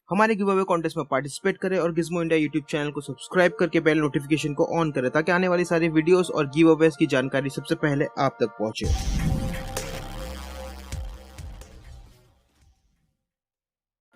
हमारे give away contest में participate करें और गिज़्मो इंडिया यूट्यूब चैनल को सब्सक्राइब करके बेल नोटिफिकेशन को ऑन करें ताकि आने वाली सारी वीडियोस और गिव अवेज की जानकारी सबसे पहले आप तक पहुंचे।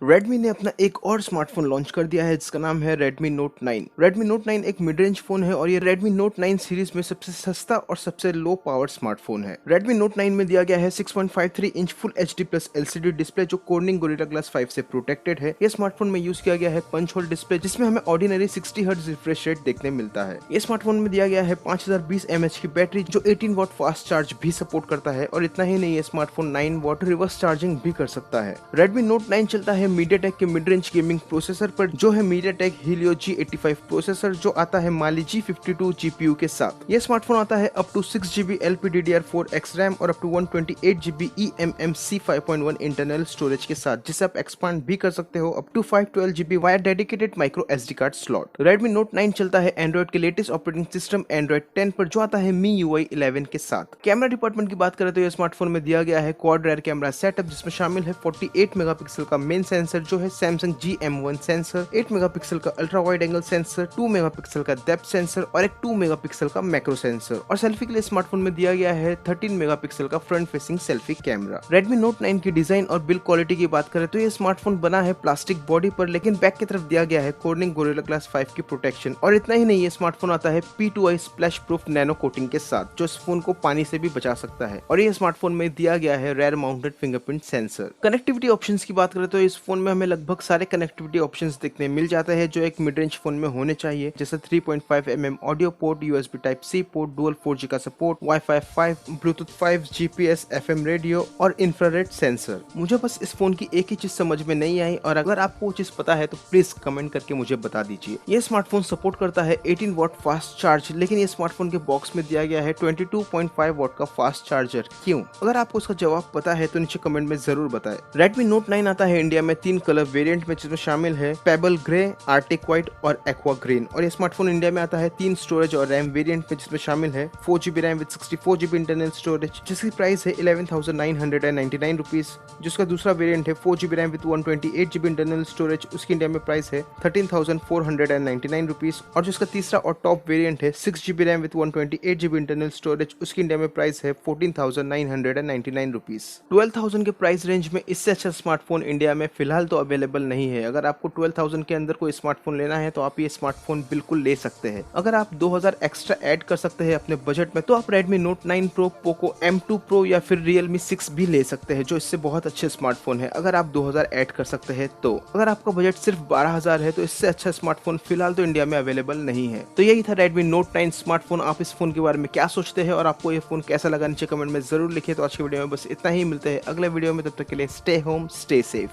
Redmi ने अपना एक और स्मार्टफोन लॉन्च कर दिया है जिसका नाम है Redmi Note 9। Redmi Note 9 एक मिड रेंज फोन है और ये Redmi Note 9 सीरीज में सबसे सस्ता और सबसे लो पावर स्मार्टफोन है। Redmi Note 9 में दिया गया है 6.53 inch full HD plus LCD display जो Corning Gorilla Glass 5 से प्रोटेक्टेड है। ये स्मार्टफोन में यूज किया गया है पंच होल डिस्प्ले जिसमें हमें ऑर्डिनरी 60 हर्ट्ज रिफ्रेश रेट देखने मिलता है। ये स्मार्टफोन में दिया गया है 5020 mAh की बैटरी जो 18 वॉट फास्ट चार्ज भी सपोर्ट करता है और इतना ही नहीं, ये स्मार्टफोन 9 वॉट रिवर्स चार्जिंग भी कर सकता है। Redmi Note 9 चलता है MediaTek के मिड रेंज गेमिंग प्रोसेसर पर जो है MediaTek Helio G85 प्रोसेसर जो आता है Mali G52 GPU के साथ। ये स्मार्टफोन आता है up to 6GB LPDDR4X RAM और up to 128GB eMMC 5.1 internal storage के साथ जिसे आप एक्सपांड भी कर सकते हो up to 512GB via dedicated micro SD card slot. Redmi Note 9 चलता है एंड्रॉइड के लेटेस्ट ऑपरेटिंग सिस्टम Android 10 पर जो आता है MIUI 11 के साथ। कैमरा डिपार्टमेंट की बात करें तो ये स्मार्टफोन में दिया गया है क्वाड रेयर कैमरा सेटअप जिसमें शामिल है 48 मेगापिक्सल का मेन सेंसर जो है Samsung GM1 सेंसर, 8 मेगापिक्सल का ultra wide angle sensor, 2 megapixel का डेप्थ सेंसर और एक 2 मेगापिक्सल का मैक्रो सेंसर। और सेल्फी के लिए स्मार्टफोन में दिया गया है 13 मेगापिक्सल का front facing selfie camera. Redmi Note 9 की डिजाइन और बिल्ड क्वालिटी की बात करें तो ये स्मार्टफोन बना है प्लास्टिक बॉडी पर लेकिन बैक की तरफ दिया गया है Corning Gorilla Glass 5 की प्रोटेक्शन। और इतना ही नहीं, ये स्मार्टफोन आता है P2I splash proof nano coating के साथ जो इस फोन को पानी से भी बचा सकता है। और ये स्मार्टफोन में दिया गया है rear mounted fingerprint sensor. Connectivity options की बात करें तो इस फोन में हमें लगभग सारे कनेक्टिविटी ऑप्शंस देखने मिल जाते हैं जो एक मिड रेंज फोन में होने चाहिए, जैसे 3.5mm audio port, USB Type-C port, dual 4G का support, Wi-Fi 5, Bluetooth 5, GPS, FM radio और इंफ्रारेड सेंसर। मुझे बस इस फोन की एक ही चीज समझ में नहीं आई और अगर आपको वो चीज पता है तो प्लीज कमेंट करके मुझे बता दीजिए। ये स्मार्टफोन सपोर्ट करता है 18 वॉट फास्ट चार्ज लेकिन ये स्मार्टफोन के बॉक्स में दिया गया है 22.5 वॉट का फास्ट चार्जर। क्यों? अगर आपको उसका जवाब पता है तो नीचे कमेंट में जरूर बताएं। Redmi Note 9 आता है इंडिया में 3 कलर वेरिएंट में जिसमें शामिल है पेबल ग्रे, आर्टिक व्हाइट और एक्वा ग्रीन। और ये स्मार्टफोन इंडिया में आता है 3 स्टोरेज और रैम वेरिएंट में जिसमें शामिल है 4GB RAM with 64GB internal storage जिसकी प्राइस है 11,999 रुपीज। जिसका दूसरा वेरिएंट है 4GB RAM with 128GB internal storage, उसकी इंडिया में प्राइस है 13,499 रुपीज। और जिसका तीसरा और टॉप वेरिएंट है 6GB RAM with 128GB internal storage, उसकी इंडिया में प्राइस है 14,999 रुपीज। 12,000 के प्राइस रेंज में इससे अच्छा स्मार्टफोन इंडिया में फिलहाल तो अवेलेबल नहीं है। अगर आपको 12,000 के अंदर कोई स्मार्टफोन लेना है तो आप ये स्मार्टफोन बिल्कुल ले सकते हैं। अगर आप 2000 एक्स्ट्रा ऐड कर सकते हैं अपने बजट में तो आप Redmi Note 9 Pro, Poco M2 Pro या फिर Realme 6 भी ले सकते हैं जो इससे बहुत अच्छे स्मार्टफोन है। अगर आप 2000 ऐड कर सकते हैं तो अगर आपका बजट सिर्फ 12,000 है तो इससे अच्छा स्मार्टफोन फिलहाल तो इंडिया में अवेलेबल नहीं है। तो यही था Redmi Note 9 स्मार्टफोन। आप इस फोन के बारे में क्या सोचते हैं और आपको ये फोन कैसा लगा नीचे कमेंट में जरूर लिखिए। तो आज की वीडियो में बस इतना ही, मिलते हैं अगले वीडियो में, तब तक के लिए स्टे होम स्टे सेफ।